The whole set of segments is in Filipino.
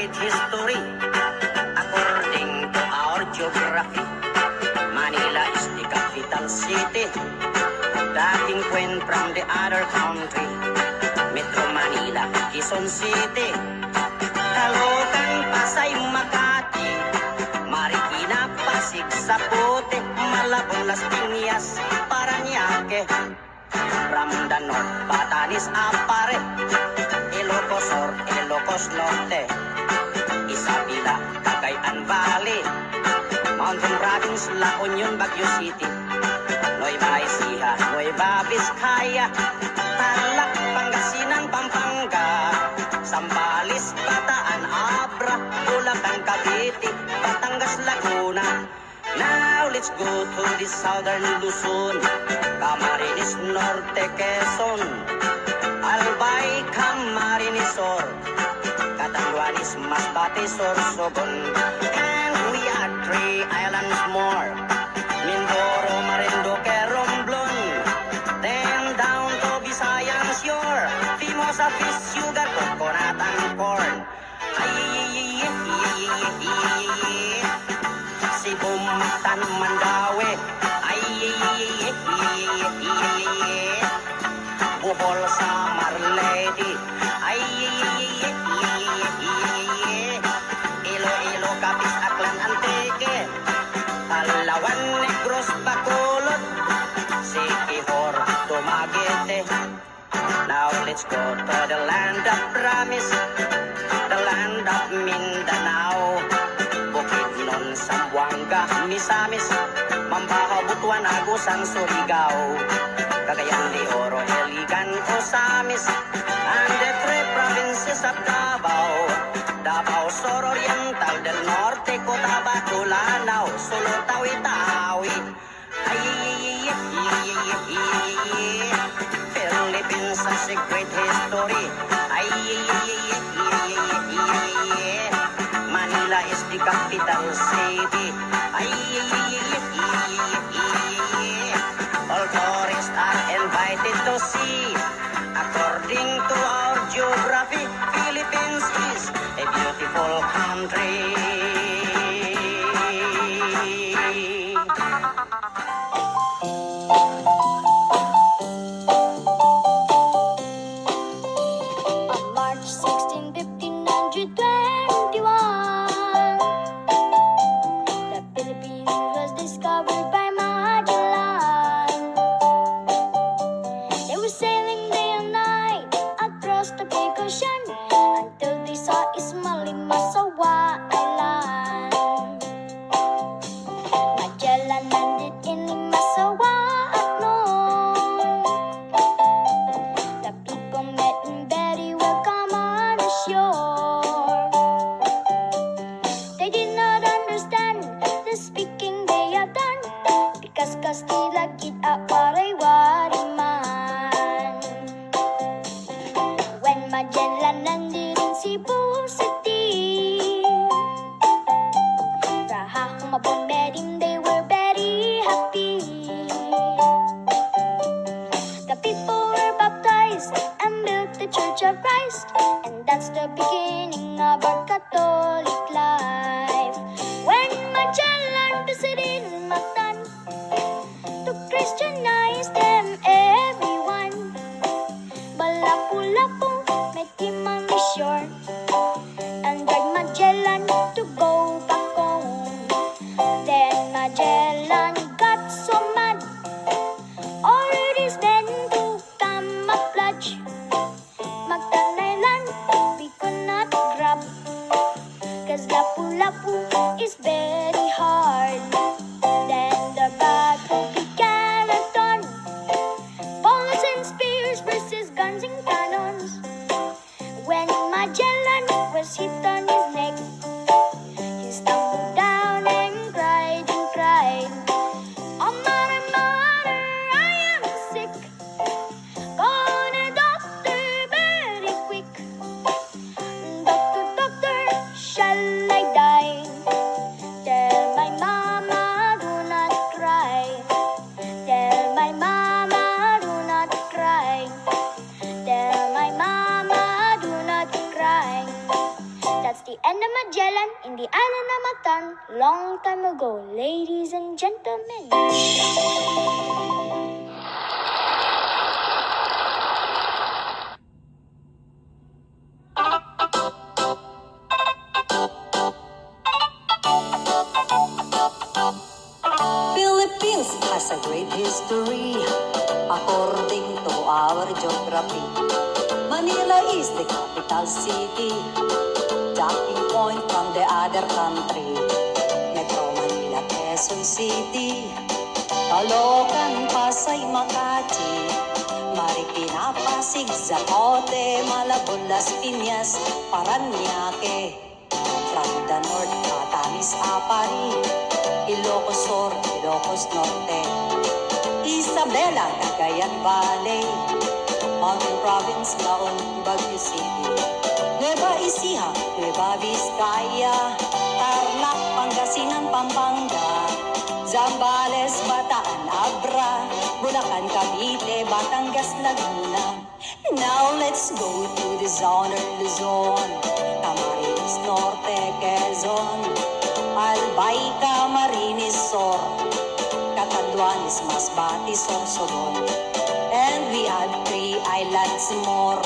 secret history. According to our geography, Manila is the capital city. Dating Queen from the other country, Metro Manila, Quezon City, Caloocan, Pasay, Makati, Marikina, Pasig, Zapote, Malabon, Las Piñas, Parañaque. From the north, Batanes, Apare, Ilocos Sur, Ilocos Norte, Isabela, Cagayan Valley, Mountain Province, La Union, Baguio City, Nueva Ecija, Nueva Vizcaya, Tarlac, Pangasinan, Pampanga, Zambales, Bataan, Abra, Bulacan, Cavite, Batangas, Laguna. Now let's go to the southern Luzon, Camarines Norte, Quezon, Albay, Camarines Sur, Catanduanes, Masbate, Sorsogon. And we are 3 islands more, Mindoro, Marinduque, Romblon, then down to Visayan shore, Fimosa, fish, sugar, coconut, and corn. Cebu, Mactan, Mandaue, Bohol, Samar, Leyte, Iloilo, Capiz, Aklan, Antique, Palawan, Negros, Bacolod, Siquijor, Dumaguete. Now let's go to the land of promise, the land of Mindanao, Bukidnon, Zamboanga, Misamis, Mambaha, Butuan, Agusan, Surigao, Cagayan de Oro, Iligan, Osamis, and the 3 provinces of Davao, Davao Sur Oriental, del Norte, Cotabato, Lanao, Sulu, Tawi-Tawi, Philippines, a secret history. Manila is the capital city. All tourists are invited to see. According to our geography, Philippines is a beautiful country. On March 16, 1521, the Philippines was discovered by Magellan. They were sailing day and night across the big ocean until they saw Ismail in Masawa Island. Magellan landed in Masawa at noon. The people met him very welcome on the shore. They did not understand the speaking they had done, because Castilla kita waray-wari man. When Magellan landed in Cebu City, Rahahong Mabon met him, they were very happy. The people were baptized and built the Church of Christ, and that's the beginning of our Catholic life. When Magellan visited Mactan to Christianize them, everyone, Balapu-Lapu met him on the shore and begged Magellan to go back home. Then Magellan got so mad, ordered his men to camouflage. Mactan Island we could not grab. end of Magellan in the island of Mactan, long time ago, ladies and gentlemen. Philippines has a great history according to our geography. Manila is the capital city, docking point from the other country. Metro Manila, Quezon City, Caloocan, Pasay, Makati, Marikina, Pasig, Zapote, Malabon, Las Piñas, Paranaque. From the north, Batanes, Apari, Ilocos Sur, Ilocos Norte, Isabela, Cagayan Valley, Mountain Province, Laon, Baguio City, Nueva Ecija, Nueva Vizcaya, Tarlac, Pangasinan, Pampanga, Zambales, Bataan, Abra, Bulacan, Cavite, Batangas, Laguna. Now let's go to the zone or Luzon, Camarines Norte, Quezon, Albay, Camarines Sur, Catanduanes, Masbate, Sorsogon. And we had 3 islands more,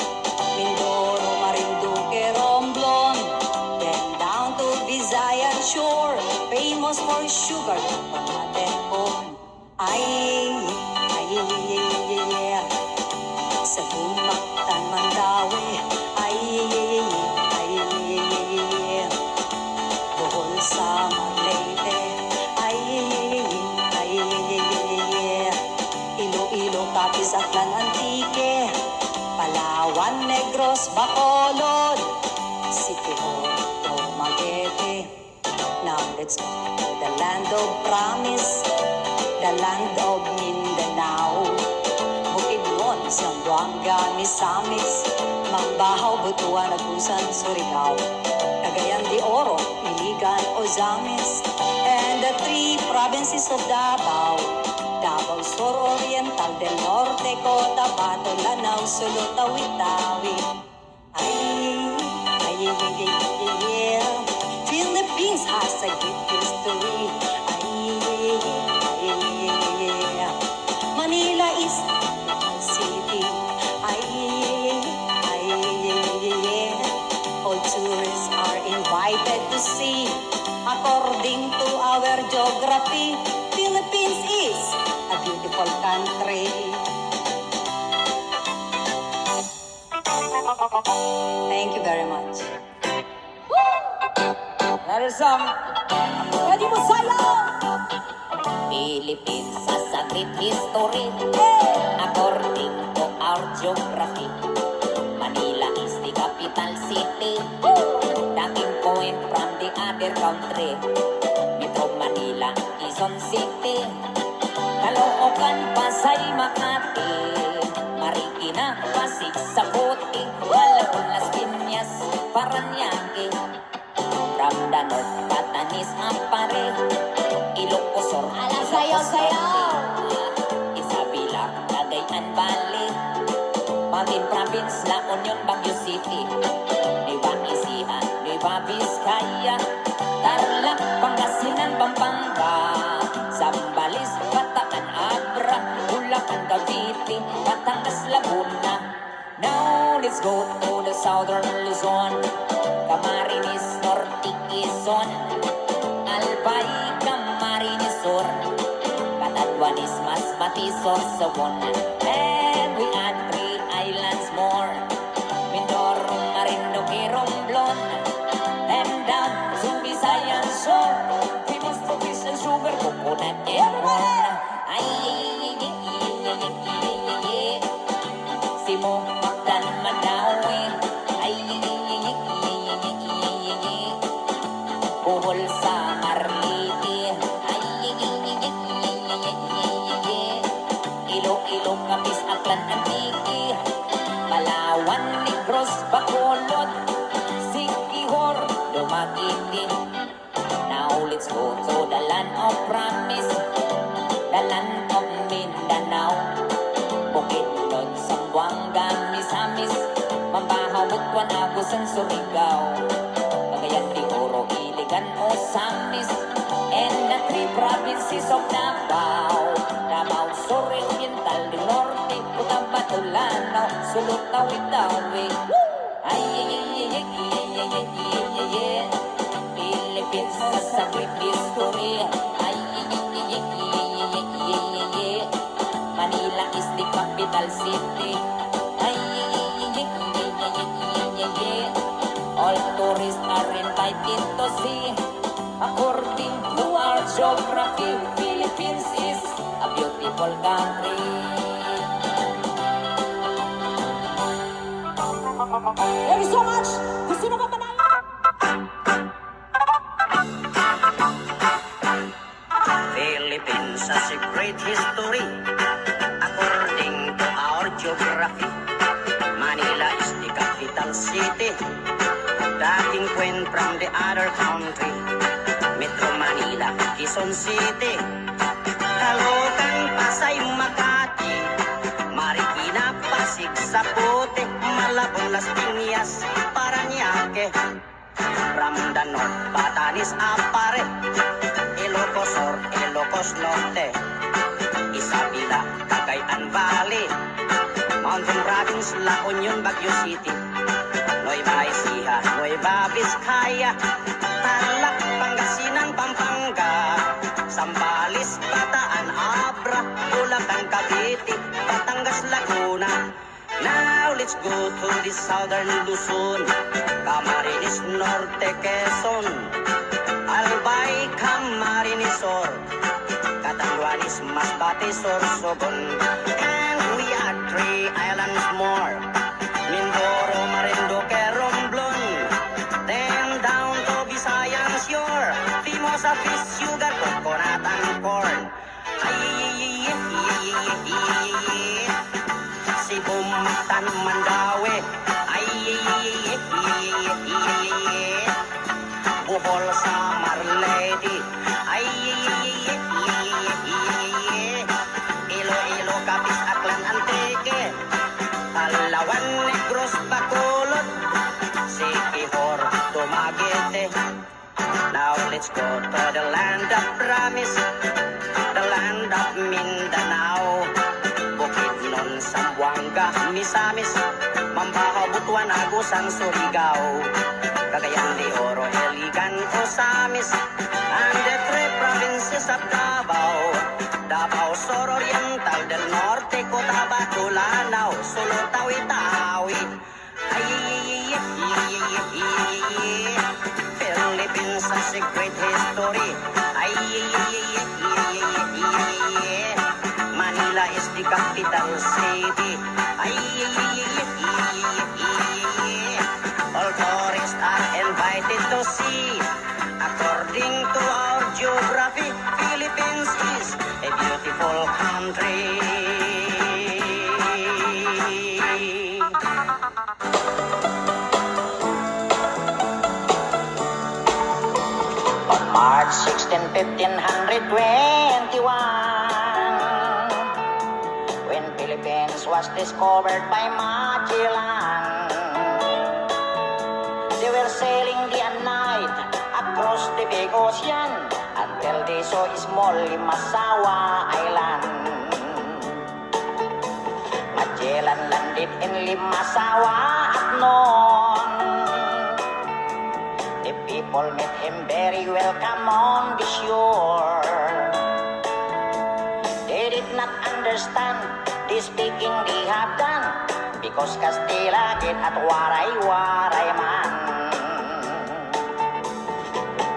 Mindoro, Marinduque, Romblon. Then down to Visayan shore, famous for sugar, Panadenpon. Sa Mactan, Mandawi, Bohol, Samar, Leyte, Iloilo, Capiz, Aklan, Antique, Palawan, Negros, Bacolod, Siquijor, Dumaguete. Now let's go to the land of promise, the land of Mindanao. Bukidnon, Zamboanga, Misamis, Mambahaw, Butuan, Agusan, Surigao, Cagayan de Oro, Iligan, Ozamis, and the 3 provinces of Davao, Davao Sur, Oriental, del Norte, Cotabato, Lanao, Sulu, Tawi-Tawi. Philippines has a great history. Manila is a city. All tourists are invited to see. According to our geography, Philippines is a beautiful country. Thank you very much. That is some Pwede mo sayaw! Philippines has a great history. According to our geography, Manila is the capital city, docking point from the other country. Metro Manila, Quezon City, Caloocan, Pasay, Makati, Marikina, Pasig, Zapote, Malabon, Las Piñas, Paranaque. From the north, Batanes, Apare, Ilocos Sur, Ilocos Norte, Isabela, Cagayan Valley, Mountain Province, La Union, Baguio City, Nueva Ecija, Nueva Vizcaya, Tarlac, Pangasinan, Pampanga, Zambales, Bataan, Abra, Bulacan, Cavite, Batangas, Laguna. Now let's go to the southern Luzon, Camarines Norte, Quezon, Albay, Camarines Sur, Catanduanes, Masbate, Sorsogon. And we add 3 islands more, Mindoro, Marinduque, Romblon. And down to Visayan shore, famous for fish and sugar, coconut and corn. Simo, Mactan, Mandawi, Bohol, Samar, Leyte, Iloilo, Capiz, Aklan, Antique, Palawan, Negros, Bacolod, Siquijor, Dumaguete. Now let's go to the land of promise, the land of Mindanao. Bukidnon, Zamboanga, Misamis, Mambahaw, Butuan, Agusan, Surigao, Cagayan Cagayan de Oro, Iligan, Osamis, and the three provinces of Davao. Davao Sur, Oriental, del Norte, Cotabato, Lanao, Sulok, Tawi-Tawi. Ay, ay, ay, ay, ay, ay, ay, ay, ay, ay, Philippines sa great history. Ay, ay, ay, ay, ay, ay, ay, ay, ay, Manila is the capital city. Ay, ay, ay, ay, ay, ay, ay, ay, ay, all tourists are invited to see. According to our geography, Philippines is a beautiful country. Thank you so much! Gusto na ba manalo? Philippines has a great history. According to our geography, Manila is the capital city. Dating Queen from the other country, Metro Manila, Quezon City, Caloocan, Pasay, Makati, Marikina, Pasig, Zapote, Malabon, Las Piñas, Parañaque. From the north, Batanes, Apare, Ilocos Sur, Ilocos Norte, Isabela, Cagayan Valley, Mountain Province, La Union, Baguio City, Nueva Ecija, Nueva Vizcaya, Tarlac, Pangasinan, Pampanga, Zambales, Bataan, Abra, Bulacan, Cavite, Batangas, Laguna. Now let's go to the southern Luzon, Camarines Norte, Quezon, Albay, Camarines Sur, Catanduanes, Masbate, Sorsogon, and we are 3 islands more, Mindoro, Marinduque, Romblon, then down to Visayan Shore, Fimosa, fish, sugar, coconut, and corn. Ay, Cebu, Mactan, Mandaue, ay, Bohol, Samar, Leyte, ay, Iloilo, Capiz, Aklan, Antique, Palawan, Negros, Bacolod, Siquijor, Dumaguete. Now let's go to the land of promise, the land of Mindanao, Bukidnon, Zamboanga, Misamis, Mambaha, Butuan, Agusan, Surigao, Cagayan de Oro, Iligan, Osamis, and the three provinces of Davao, Davao Sur, Oriental, del Norte, Cotabato, Lanao, Sulu, Tawi-Tawi. Philippines has a great history. Manila is the capital city. All tourists are invited to see. According to our geography, Philippines is a beautiful country. On March 16, 1521, when Philippines was discovered by Magellan, they were sailing day and night across the big ocean until they saw small Limasawa Island. Magellan landed in Limasawa at noon. The people met him very welcome on the shore. They did not understand the speaking they have done, because Castilla did at waray-waray man.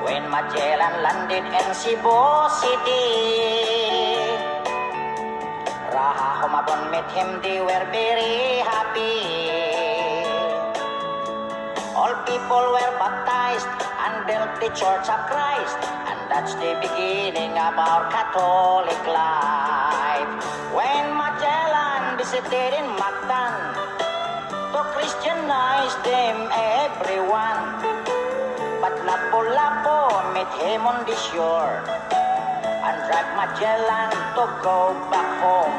When Magellan landed in Cebu City, Raha Humabon met him, they were very happy. All people were baptized and built the Church of Christ, and that's the beginning of our Catholic life. When Magellan visited in Mactan to Christianize them everyone, but Lapu-Lapu met him on the shore and dragged Magellan to go back home.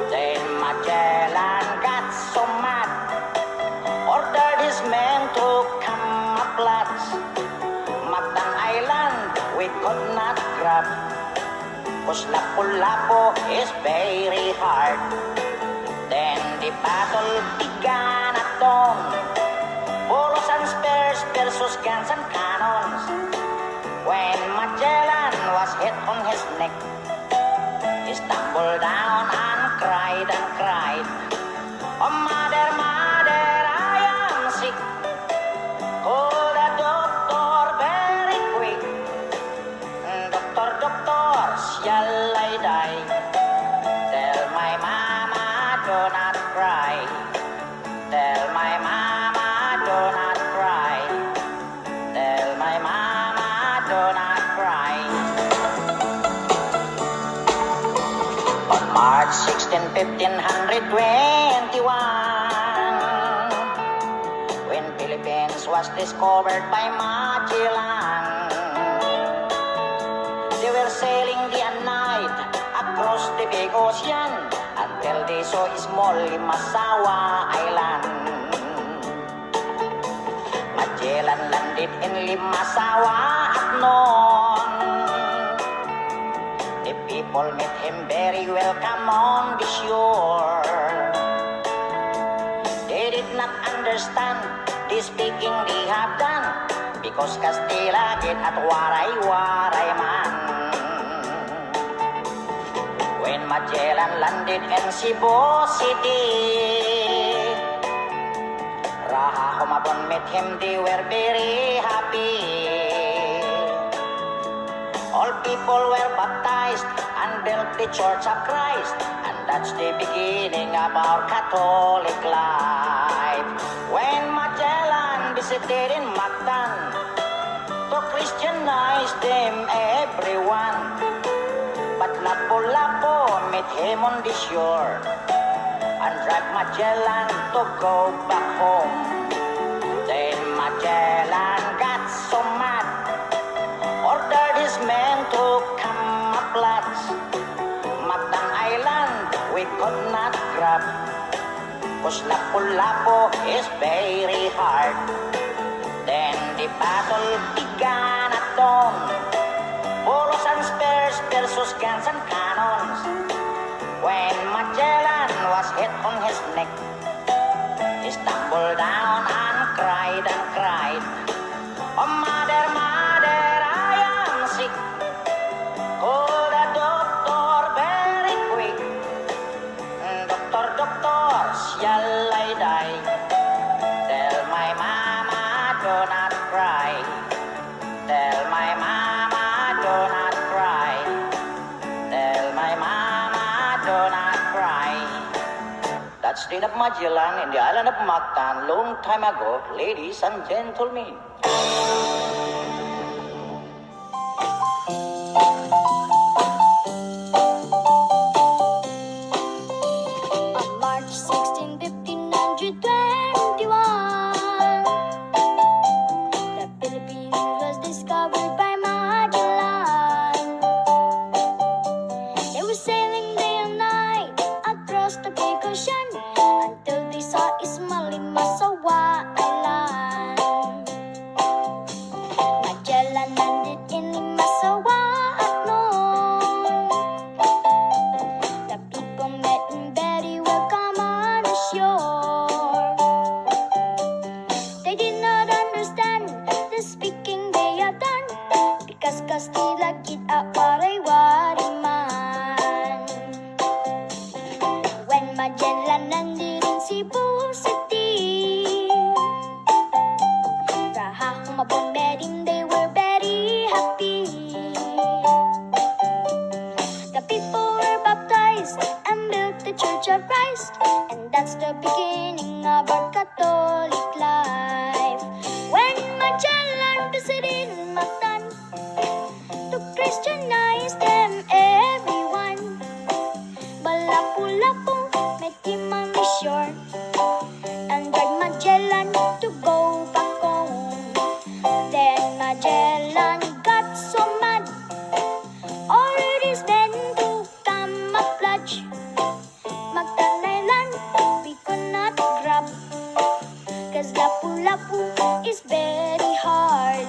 Then Magellan got so mad, ordered his men to come up lots grab. 'Cause Lapu-Lapu is very hard. Then the battle began at dawn. Bolos and spears versus guns and cannons. When Magellan was hit on his neck, he stumbled down and cried and cried. Oh, mother, mother, I am sick. Call the doctor very quick. Doctor, doctor, shall I die? Tell my mama, do not cry. Tell my mama, do not cry. Tell my mama, do not cry. On March 16, 1521, when Philippines was discovered by Magellan, they were sailing day and night across the big ocean until they saw small Limasawa Island. Magellan landed in Limasawa at noon. The people met him very welcome on the shore. They did not understand the speaking they have done, because Castilla get at waray-waray man. When Magellan landed in Cebu City, Raha Humabon met him, they were very happy. All people were baptized and built the Church of Christ, and that's the beginning of our Catholic life. When Magellan visited in Mactan to Christianize them everyone, but Lapu-Lapu met him on the shore and dragged Magellan to go back home. Then Magellan got so mad, ordered his men to come up lots. Mactan Island we could not grab, 'cause Lapu-Lapu is very hard. Then the battle began at dawn. Bolos and spears versus guns and cannons. When Magellan was hit on his neck, he stumbled down and cried and cried. Oh, mother, mother, I am sick. Call the doctor very quick. Doctor, doctor, shall I die? Tell my mama, do not cry. Tell my mama, do not cry. Tell my mama, do not cry. That's the end of Magellan in the island of Mactan long time ago, ladies and gentlemen. On March 16, 1521, the Philippines was discovered by Magellan. They were sailing day and night across the big ocean until they saw Ismail Limasawa Island. Magellan landed in Limasawa at noon. The people met him very welcome on the shore. They did not understand the speaking they had done, because Castilla get a waray-waray man. When Magellan landed in Cebu City, Raha Humabon met him, they were very happy. The people were baptized and built the Church of Christ, and that's the beginning of our Catholic life. When Magellan visited Mactan to Christianize them everyone, but Lapu-Lapu met him on the shore and dragged Magellan to go back home. Then Magellan got so mad, ordered his men to come up lodge. Mactan Island we could not grab, 'cause Lapu-Lapu is very hard.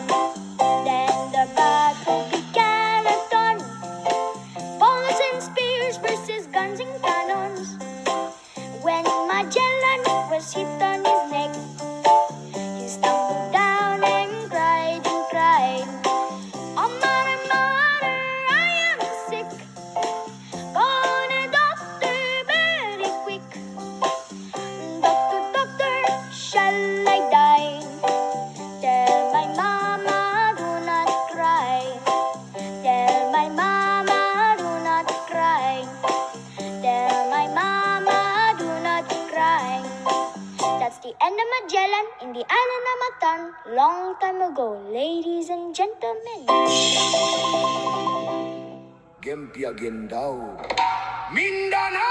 the end of Magellan in the island of Matan, long time ago, ladies and gentlemen. Gempia Gendao Mindanao!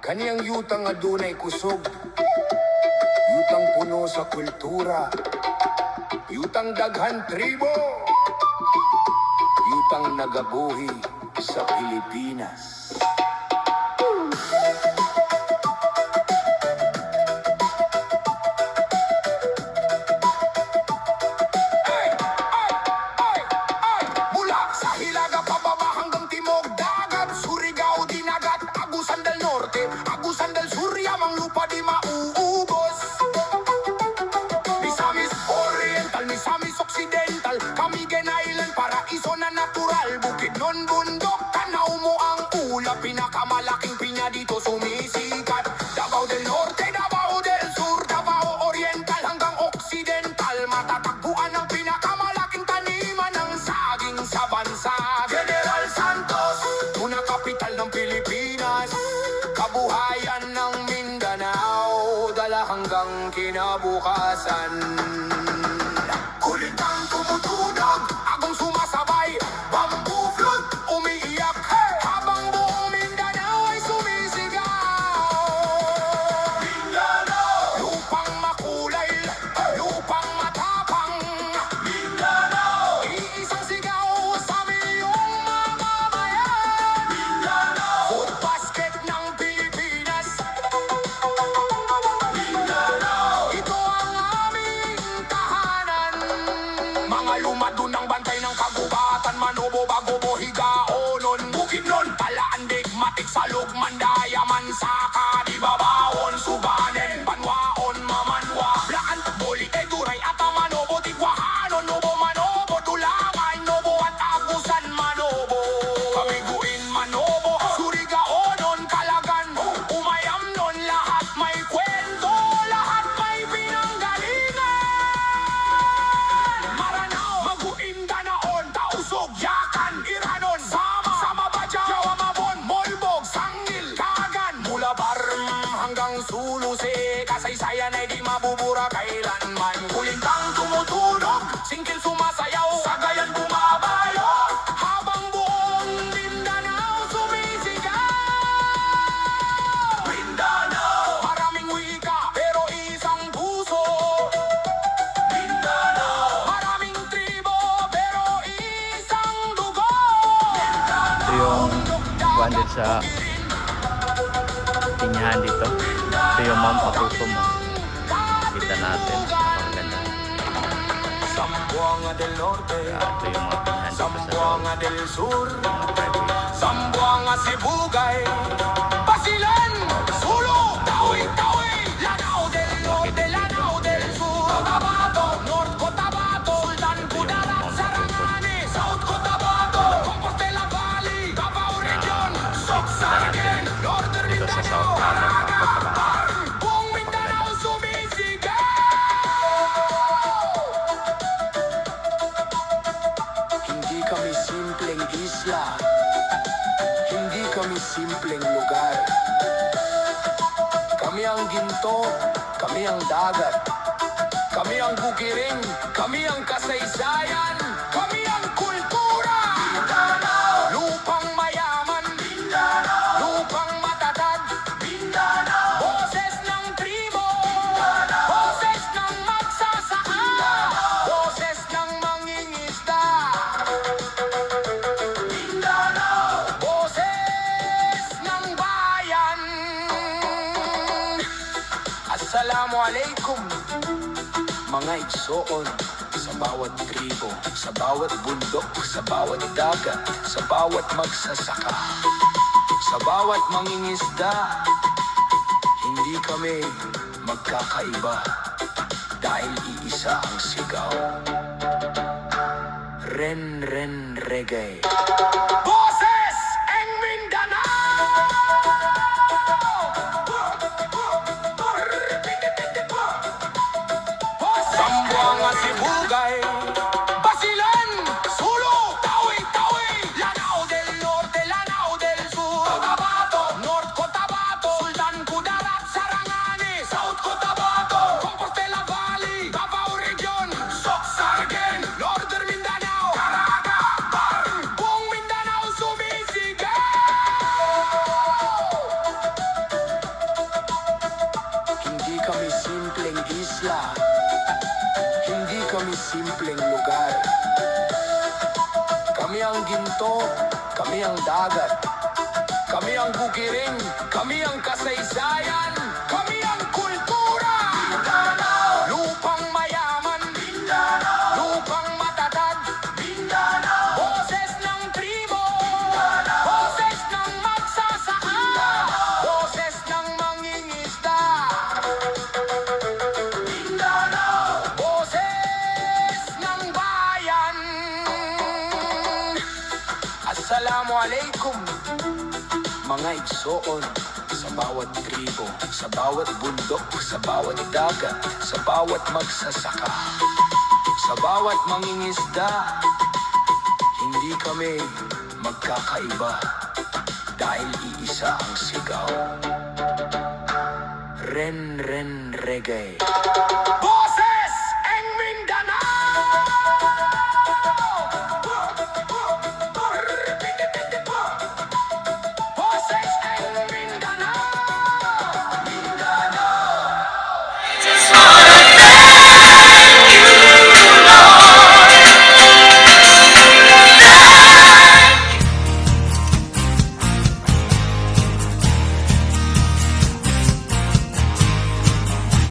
Kaniyang yutang adunay kusog, yutang puno sa kultura, yutang daghan tribo, yutang nagabuhi sa Pilipinas. Mula sa Hilaga pababa hanggang Timog Dagat, Surigao, Dinagat, Agusan del Norte, Agusan del Sur, yamang lupa di mauubos. Misamis Oriental, Misamis Occidental, Camigen Island, paraiso na natural. Bukid nun bundok, tanaw mo ang ulap, pinakamalaking pinya dito sumisikat. Davao del Norte, Davao del Sur, Davao Oriental hanggang Occidental, matatagpuan ang pinakamalaking taniman ng saging sa bansa. General Santos, unang kapital ng Pilipinas, kabuhayan ng Mindanao, dala hanggang kinabukasan. Kulitang tumutunog, agong sumasabay, bamboo flute umiiyak, habang buong Mindanao ay sumisigaw. Mindanao, lupang makulay, lupang matapang. Mindanao, iisang sigaw sa milyong mamamayan. Mindanao, food basket ng Pilipinas. Mindanao, ito ang aming tahanan. Mga lumado ng bantay ng kagubatan, Manobo, Bagobo, Higaonon, Bukidnon, Talaan, Digmatik, Salug, Mandayaman, Saka, Ibabawon, Subanen, Banwaon, Mamanwa, Blaan, Boli, Eduray, at Manobo, Tigwahanon, Nobo, Manobo, Dulangay, Nobo, at Agusan, Manobo, Kamiguin, Manobo, Surigaonon, Kalagan, Umayamnon, lahat may kwento, lahat may pinanggalingan. Maranao, Maguim, Danaon, Tausog, Yakan, Iranon, Sama, Samabajaw, Jawamabon, Molbog, Sangil, Kagan, mula Barm hanggang Sulusi, kasaysayan ay di mabubura kailanman. Kulintang tumutunog, singkil sumasayaw, sagayan bumabayo, habang buong Mindanao sumisigaw. Mindanao, maraming wika pero isang puso. Mindanao, maraming tribo pero isang dugo. Ito yung bandit sa tinyahan dito. Ito yung Mount Acuco mo. Kita natin. Napakaganda. Zamboanga del Norte, Ito yung mga tinyahan dito sa Zamboanga del Sur, mga private. Zamboanga, Sibugay, Basilan, Sulu, Tawi-Tawi, Lanao del Norte, Lanao del Sur, Cotabato, North Cotabato, Sultan Kudarat, Sarangani, South Cotabato, Compostela Valley, Davao Region, Soxargen, Northern Dito sa Mindanao, South Canada, Cotabato. buong Mindanao sumisigaw. Hindi kami simpleng isla, hindi kami simpleng lugar. Kami ang ginto, kami ang dagat, kami ang bukiring, kami ang kasaysayan, kami ang kultura. Mindanao, lupang mayaman. Mindanao, lupang matatag. Mindanao, boses ng tribo. Mindanao, boses ng magsasaka. Mindanao, boses ng mangingisda. Mindanao, boses ng bayan. Assalamualaikum, mga igsoon sa bawat tribo, sa bawat bundok, sa bawat dagat, sa bawat magsasaka, sa bawat mangingisda. Hindi kami magkakaiba dahil iisa ang sigaw. Ren Ren Reggae. Boses en Mindanao! Zamboanga, Sibugay, Basilan, Sulu, Tawi-Tawi, Lanao del Norte, Lanao del Sur, Cotabato, North Cotabato, Sultan simpleng lugar. Kami ang ginto, kami ang dagat, kami ang bukiring, kami ang kasaysayan, kami ang kultura. Mindanao! Lupang mayaman, Mindanao! Lupang matatag, Mindanao! Boses ng tribo, Mindanao! Boses ng magsasaka, Mindanao! Boses ng mangingisda, Mindanao! Boses ng bayan. Assalamualaikum, mga igsoon, sa bawat tribo, sa bawat bundok, sa bawat dagat, sa bawat magsasaka, sa bawat mangingisda. Hindi kami magkakaiba dahil iisa ang sigaw. Ren Ren Reggae.